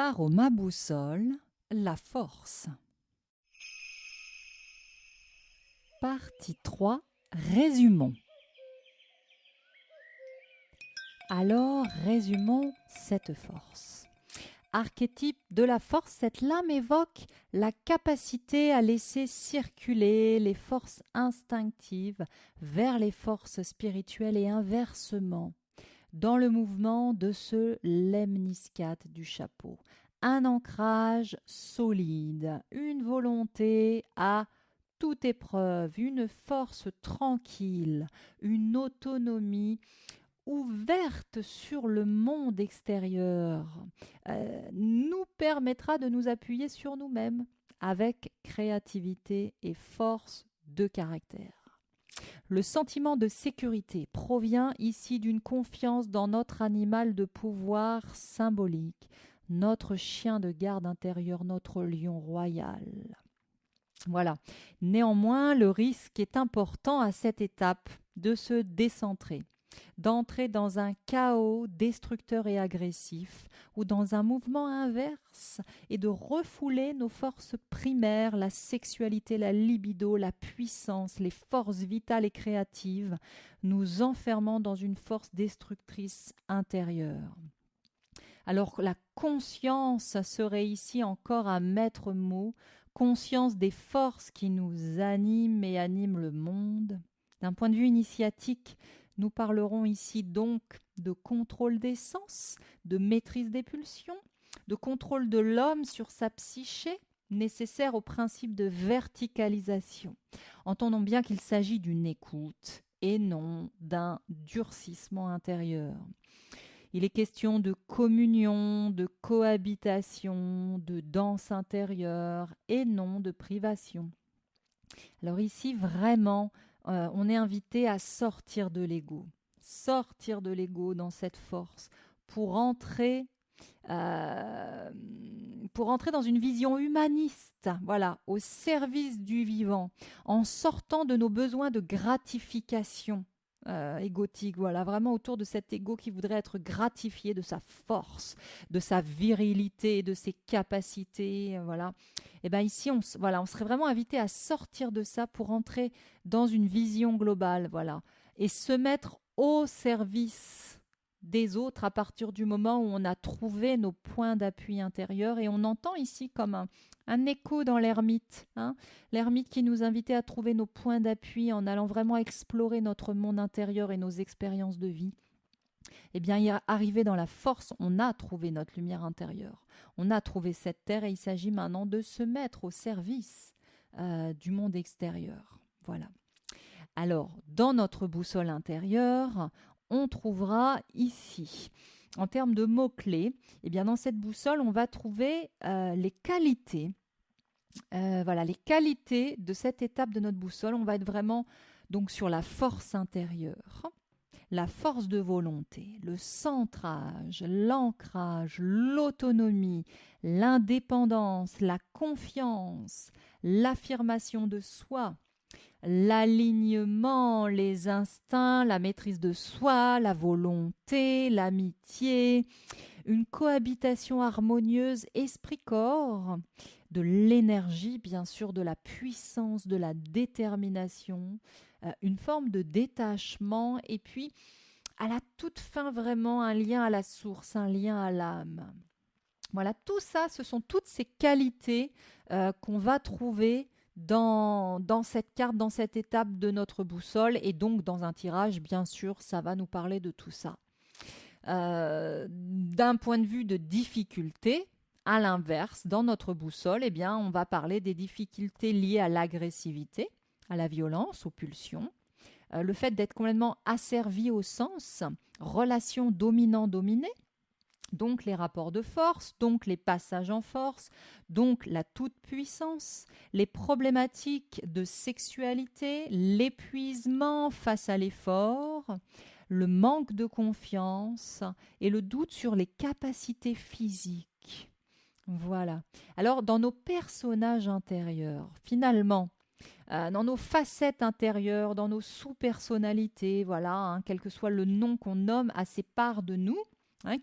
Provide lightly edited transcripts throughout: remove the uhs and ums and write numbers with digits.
Aroma boussole, la force. Partie 3, résumons. Alors, résumons cette force. Archétype de la force, cette lame évoque la capacité à laisser circuler les forces instinctives vers les forces spirituelles et inversement, dans le mouvement de ce lemniscate du chapeau. Un ancrage solide, une volonté à toute épreuve, une force tranquille, une autonomie ouverte sur le monde extérieur nous permettra de nous appuyer sur nous-mêmes avec créativité et force de caractère. Le sentiment de sécurité provient ici d'une confiance dans notre animal de pouvoir symbolique, notre chien de garde intérieur, notre lion royal. Voilà. Néanmoins, le risque est important à cette étape de se décentrer, d'entrer dans un chaos destructeur et agressif ou dans un mouvement inverse et de refouler nos forces primaires, la sexualité, la libido, la puissance, les forces vitales et créatives, nous enfermant dans une force destructrice intérieure. Alors la conscience serait ici encore un maître mot, conscience des forces qui nous animent et animent le monde. D'un point de vue initiatique, nous parlerons ici donc de contrôle des sens, de maîtrise des pulsions, de contrôle de l'homme sur sa psyché, nécessaire au principe de verticalisation. Entendons bien qu'il s'agit d'une écoute et non d'un durcissement intérieur. Il est question de communion, de cohabitation, de danse intérieure et non de privation. Alors ici, vraiment, on est invité à sortir de l'ego dans cette force pour entrer dans une vision humaniste, voilà, au service du vivant, en sortant de nos besoins de gratification égotique, voilà, vraiment autour de cet ego qui voudrait être gratifié de sa force, de sa virilité, de ses capacités, voilà. Et bien ici, on serait vraiment invité à sortir de ça pour entrer dans une vision globale, voilà, et se mettre au service des autres à partir du moment où on a trouvé nos points d'appui intérieurs. Et on entend ici comme un écho dans l'ermite, hein, l'ermite qui nous invitait à trouver nos points d'appui en allant vraiment explorer notre monde intérieur et nos expériences de vie. Eh bien, arrivé dans la force, on a trouvé notre lumière intérieure, on a trouvé cette terre et il s'agit maintenant de se mettre au service du monde extérieur. Voilà. Alors, dans notre boussole intérieure, on trouvera ici, en termes de mots-clés, eh bien dans cette boussole, on va trouver les qualités. Voilà, les qualités de cette étape de notre boussole. On va être vraiment donc sur la force intérieure, la force de volonté, le centrage, l'ancrage, l'autonomie, l'indépendance, la confiance, l'affirmation de soi, l'alignement, les instincts, la maîtrise de soi, la volonté, l'amitié, une cohabitation harmonieuse esprit-corps, de l'énergie, bien sûr, de la puissance, de la détermination, une forme de détachement et puis à la toute fin vraiment un lien à la source, un lien à l'âme. Voilà, tout ça, ce sont toutes ces qualités qu'on va trouver dans cette carte, dans cette étape de notre boussole et donc dans un tirage, bien sûr, ça va nous parler de tout ça. D'un point de vue de difficulté, à l'inverse, dans notre boussole, eh bien, on va parler des difficultés liées à l'agressivité, à la violence, aux pulsions, le fait d'être complètement asservi au sens, relation dominant-dominé, donc les rapports de force, donc les passages en force, donc la toute-puissance, les problématiques de sexualité, l'épuisement face à l'effort, le manque de confiance et le doute sur les capacités physiques. Voilà. Alors, dans nos personnages intérieurs, finalement, dans nos facettes intérieures, dans nos sous-personnalités, voilà, hein, quel que soit le nom qu'on nomme à ces parts de nous,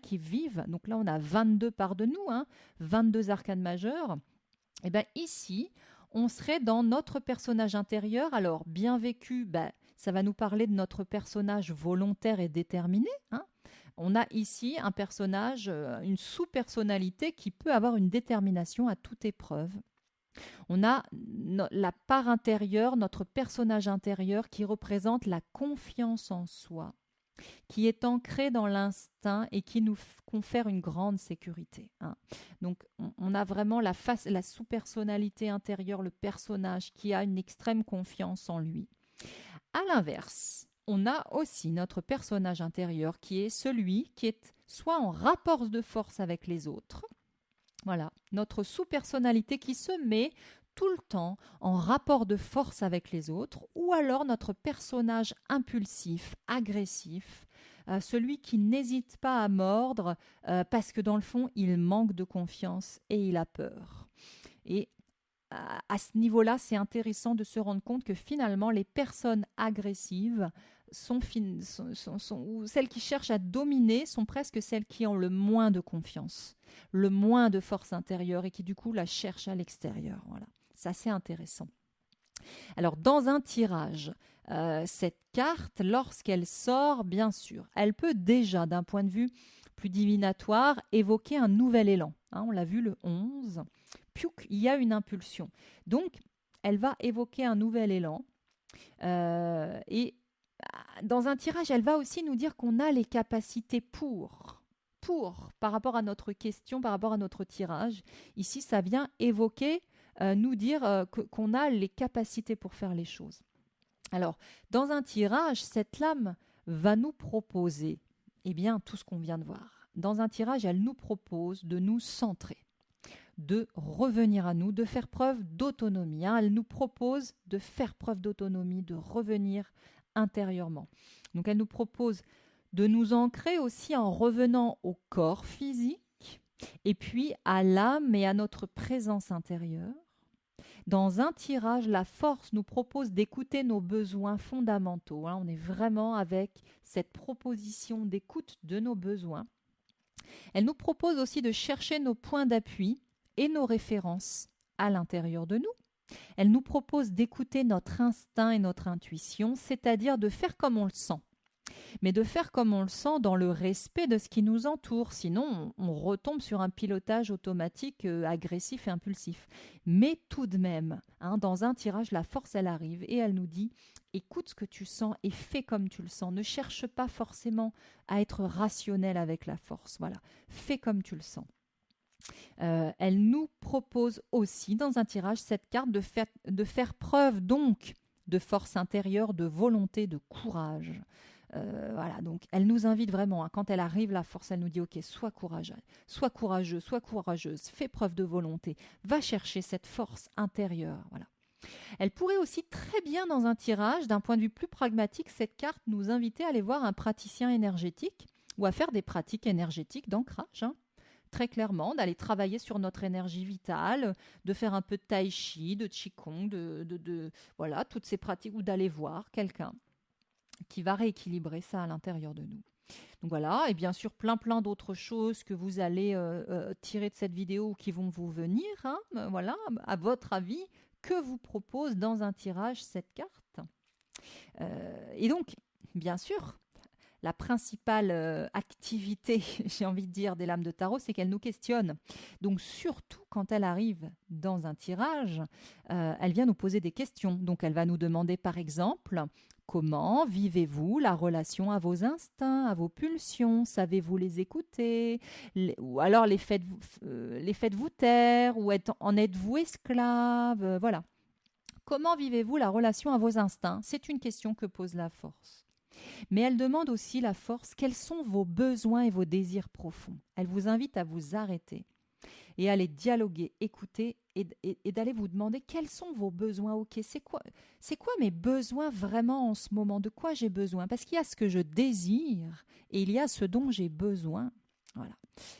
qui vivent. Donc là, on a 22 parts de nous, 22 arcanes majeures. Et bien ici, on serait dans notre personnage intérieur. Alors, bien vécu, ça va nous parler de notre personnage volontaire et déterminé. On a ici un personnage, une sous-personnalité qui peut avoir une détermination à toute épreuve. On a la part intérieure, notre personnage intérieur qui représente la confiance en soi, qui est ancré dans l'instinct et qui nous confère une grande sécurité. Donc, on a vraiment la sous-personnalité intérieure, le personnage qui a une extrême confiance en lui. À l'inverse, on a aussi notre personnage intérieur qui est celui qui est soit en rapport de force avec les autres, voilà, notre sous-personnalité qui se met tout le temps en rapport de force avec les autres, ou alors notre personnage impulsif, agressif, celui qui n'hésite pas à mordre parce que dans le fond, il manque de confiance et il a peur. Et à ce niveau-là, c'est intéressant de se rendre compte que finalement, les personnes agressives ou celles qui cherchent à dominer sont presque celles qui ont le moins de confiance, le moins de force intérieure et qui du coup la cherchent à l'extérieur. Voilà, c'est assez intéressant. Alors dans un tirage, cette carte, lorsqu'elle sort, bien sûr, elle peut déjà, d'un point de vue plus divinatoire, évoquer un nouvel élan. On l'a vu le 11. Piouk, il y a une impulsion. Donc, elle va évoquer un nouvel élan. Et dans un tirage, elle va aussi nous dire qu'on a les capacités par rapport à notre question, par rapport à notre tirage. Ici, ça vient évoquer, nous dire qu'on a les capacités pour faire les choses. Alors, dans un tirage, cette lame va nous proposer, tout ce qu'on vient de voir. Dans un tirage, elle nous propose de nous centrer, de revenir à nous, de faire preuve d'autonomie. Elle nous propose de faire preuve d'autonomie, de revenir intérieurement. Donc elle nous propose de nous ancrer aussi en revenant au corps physique et puis à l'âme et à notre présence intérieure. Dans un tirage, la force nous propose d'écouter nos besoins fondamentaux. On est vraiment avec cette proposition d'écoute de nos besoins. Elle nous propose aussi de chercher nos points d'appui et nos références à l'intérieur de nous. Elle nous propose d'écouter notre instinct et notre intuition, c'est-à-dire de faire comme on le sent. Mais de faire comme on le sent dans le respect de ce qui nous entoure, sinon on retombe sur un pilotage automatique agressif et impulsif. Mais tout de même, dans un tirage, la force elle arrive et elle nous dit « écoute ce que tu sens et fais comme tu le sens, ne cherche pas forcément à être rationnel avec la force, voilà, fais comme tu le sens ». Elle nous propose aussi dans un tirage cette carte de faire preuve donc de force intérieure, de volonté, de courage. Voilà, donc elle nous invite vraiment, quand elle arrive la force, elle nous dit ok, sois courageux, sois courageuse, fais preuve de volonté, va chercher cette force intérieure. Voilà. Elle pourrait aussi très bien dans un tirage, d'un point de vue plus pragmatique, cette carte nous inviter à aller voir un praticien énergétique ou à faire des pratiques énergétiques d'ancrage. Très clairement, d'aller travailler sur notre énergie vitale, de faire un peu de tai chi, de qigong, voilà, toutes ces pratiques, ou d'aller voir quelqu'un qui va rééquilibrer ça à l'intérieur de nous. Donc voilà, et bien sûr plein d'autres choses que vous allez tirer de cette vidéo qui vont vous venir. Voilà, à votre avis, que vous propose dans un tirage cette carte. Et donc, bien sûr, la principale activité, j'ai envie de dire, des lames de tarot, c'est qu'elle nous questionne. Donc surtout quand elle arrive dans un tirage, elle vient nous poser des questions. Donc elle va nous demander par exemple, comment vivez-vous la relation à vos instincts, à vos pulsions? Savez-vous les écouter? Ou alors les faites-vous taire? Ou en êtes-vous esclave? Voilà. Comment vivez-vous la relation à vos instincts? C'est une question que pose la force. Mais elle demande aussi la force, quels sont vos besoins et vos désirs profonds? Elle vous invite à vous arrêter et à les dialoguer, écouter et d'aller vous demander quels sont vos besoins. Ok, c'est quoi mes besoins vraiment en ce moment? De quoi j'ai besoin? Parce qu'il y a ce que je désire et il y a ce dont j'ai besoin. Voilà.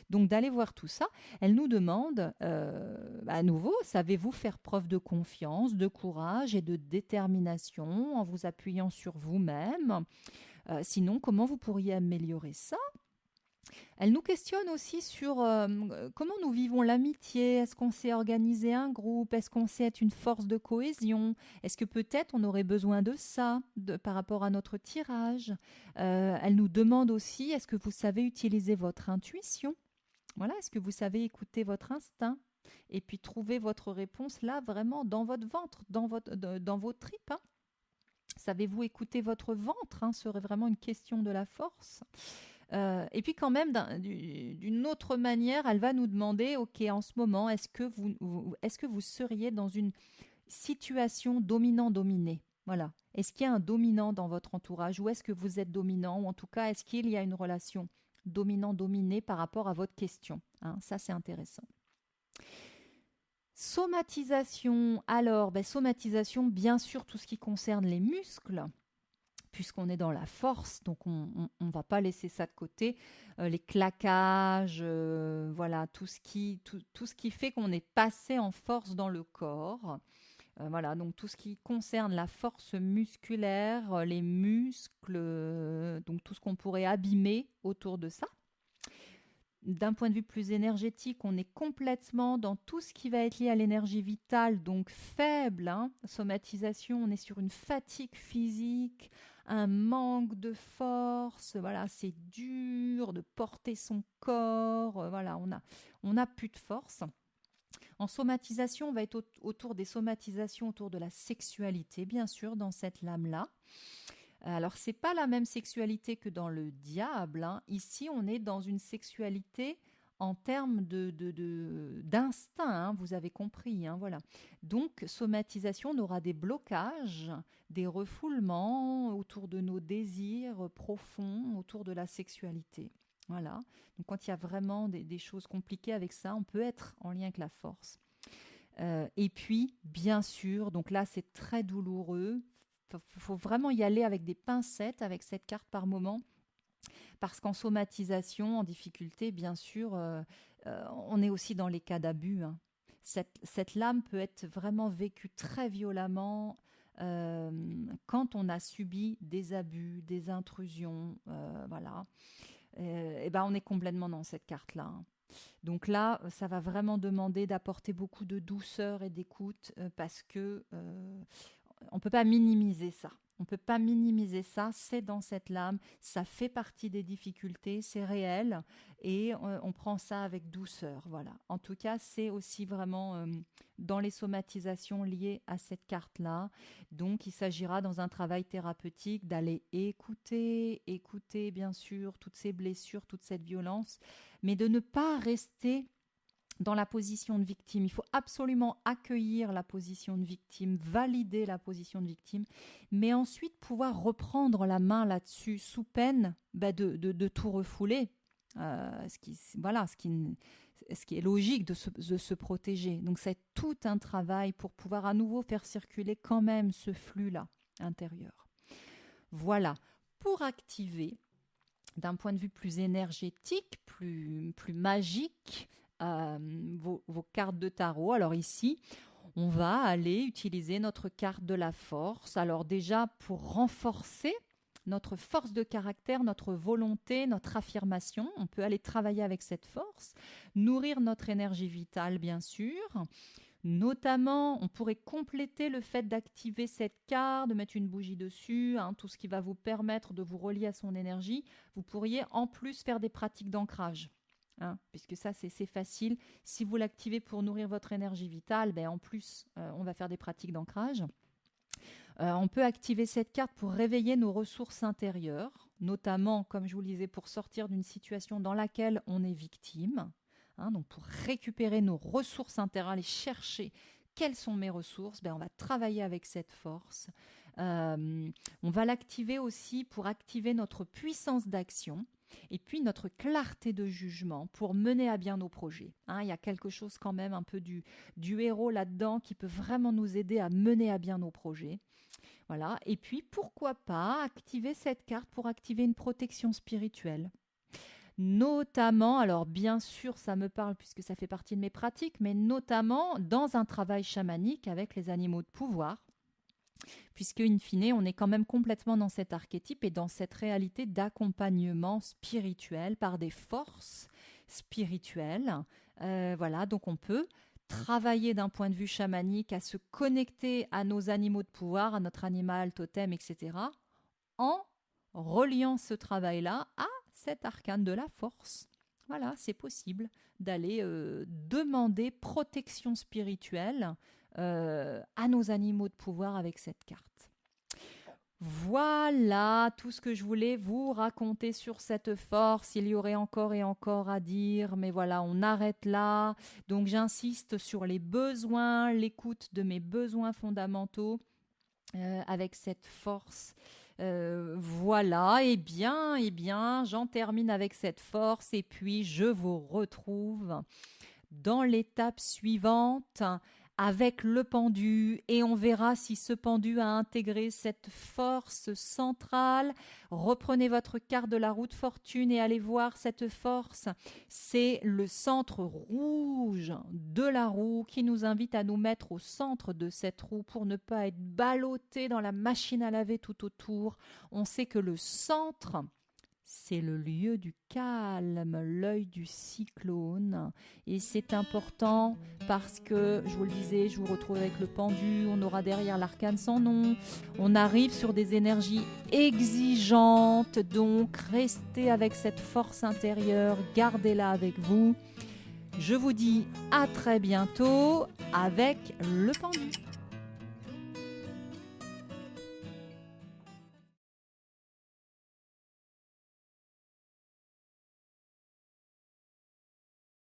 Donc d'aller voir tout ça, elle nous demande à nouveau, savez-vous faire preuve de confiance, de courage et de détermination en vous appuyant sur vous-même? Sinon, comment vous pourriez améliorer ça? Elle nous questionne aussi sur comment nous vivons l'amitié. Est-ce qu'on sait organiser un groupe? Est-ce qu'on sait être une force de cohésion? Est-ce que peut-être on aurait besoin de ça par rapport à notre tirage? Elle nous demande aussi, est-ce que vous savez utiliser votre intuition? Voilà, est-ce que vous savez écouter votre instinct? Et puis trouver votre réponse là, vraiment dans votre ventre, dans vos tripes, hein. Savez-vous écouter votre ventre, hein, serait vraiment une question de la force. Et puis quand même, d'une autre manière, elle va nous demander, ok, en ce moment, est-ce que vous seriez dans une situation dominant-dominé? Voilà. Est-ce qu'il y a un dominant dans votre entourage ou est-ce que vous êtes dominant? Ou en tout cas, est-ce qu'il y a une relation dominant-dominé par rapport à votre question, hein? Ça, c'est intéressant. Somatisation. Alors, somatisation, bien sûr, tout ce qui concerne les muscles puisqu'on est dans la force, donc on ne va pas laisser ça de côté. Les claquages, voilà, tout ce qui fait qu'on est passé en force dans le corps. Voilà, donc tout ce qui concerne la force musculaire, les muscles, donc tout ce qu'on pourrait abîmer autour de ça. D'un point de vue plus énergétique, on est complètement dans tout ce qui va être lié à l'énergie vitale, donc faible, hein. Somatisation, on est sur une fatigue physique, un manque de force, voilà, c'est dur de porter son corps, voilà, on a plus de force. En somatisation, on va être autour des somatisations, autour de la sexualité, bien sûr, dans cette lame-là. Alors, c'est pas la même sexualité que dans le diable, hein. Ici, on est dans une sexualité en termes d'instinct, hein, vous avez compris, hein, voilà. Donc, somatisation, on aura des blocages, des refoulements autour de nos désirs profonds, autour de la sexualité. Voilà. Donc, quand il y a vraiment des choses compliquées avec ça, on peut être en lien avec la force. Et puis, bien sûr, donc là, c'est très douloureux. Faut vraiment y aller avec des pincettes avec cette carte par moment, parce qu'en somatisation, en difficulté, bien sûr, on est aussi dans les cas d'abus, hein. Cette lame peut être vraiment vécue très violemment euh, quand on a subi des abus, des intrusions, voilà. Et ben on est complètement dans cette carte-là, hein. Donc là, ça va vraiment demander d'apporter beaucoup de douceur et d'écoute parce que on ne peut pas minimiser ça. On ne peut pas minimiser ça, c'est dans cette lame, ça fait partie des difficultés, c'est réel et on prend ça avec douceur. Voilà. En tout cas, c'est aussi vraiment dans les somatisations liées à cette carte-là. Donc, il s'agira dans un travail thérapeutique d'aller écouter bien sûr toutes ces blessures, toute cette violence, mais de ne pas rester dans la position de victime. Il faut absolument accueillir la position de victime, valider la position de victime, mais ensuite pouvoir reprendre la main là-dessus sous peine de tout refouler. Ce qui est logique de se protéger. Donc c'est tout un travail pour pouvoir à nouveau faire circuler quand même ce flux-là intérieur. Voilà. Pour activer, d'un point de vue plus énergétique, plus magique, vos cartes de tarot. Alors ici, on va aller utiliser notre carte de la force. Alors déjà, pour renforcer notre force de caractère, notre volonté, notre affirmation, on peut aller travailler avec cette force, nourrir notre énergie vitale, bien sûr. Notamment, on pourrait compléter le fait d'activer cette carte, de mettre une bougie dessus, hein, tout ce qui va vous permettre de vous relier à son énergie. Vous pourriez en plus faire des pratiques d'ancrage. Hein, puisque ça, c'est facile. Si vous l'activez pour nourrir votre énergie vitale, en plus, on va faire des pratiques d'ancrage. On peut activer cette carte pour réveiller nos ressources intérieures, notamment, comme je vous le disais, pour sortir d'une situation dans laquelle on est victime. Hein, donc, pour récupérer nos ressources intérieures et chercher quelles sont mes ressources, on va travailler avec cette force. On va l'activer aussi pour activer notre puissance d'action. Et puis notre clarté de jugement pour mener à bien nos projets. Hein, il y a quelque chose quand même un peu du héros là-dedans qui peut vraiment nous aider à mener à bien nos projets. Voilà. Et puis pourquoi pas activer cette carte pour activer une protection spirituelle. Notamment, alors bien sûr ça me parle puisque ça fait partie de mes pratiques, mais notamment dans un travail chamanique avec les animaux de pouvoir. puisque in fine, on est quand même complètement dans cet archétype et dans cette réalité d'accompagnement spirituel par des forces spirituelles. Voilà, donc on peut travailler d'un point de vue chamanique à se connecter à nos animaux de pouvoir, à notre animal, totem, etc., en reliant ce travail-là à cet arcane de la force. Voilà, c'est possible d'aller demander protection spirituelle à nos animaux de pouvoir avec cette carte. Voilà tout ce que je voulais vous raconter sur cette force. Il y aurait encore et encore à dire, mais voilà, on arrête là. Donc j'insiste sur les besoins, l'écoute de mes besoins fondamentaux avec cette force. Voilà, eh bien, j'en termine avec cette force et puis je vous retrouve dans l'étape suivante avec le pendu et on verra si ce pendu a intégré cette force centrale. Reprenez votre carte de la roue de fortune et allez voir cette force. C'est le centre rouge de la roue qui nous invite à nous mettre au centre de cette roue pour ne pas être ballotté dans la machine à laver tout autour. On sait que le centre, c'est le lieu du calme, l'œil du cyclone. Et c'est important parce que, je vous le disais, je vous retrouve avec le pendu, on aura derrière l'arcane sans nom. On arrive sur des énergies exigeantes, donc restez avec cette force intérieure, gardez-la avec vous. Je vous dis à très bientôt avec le pendu.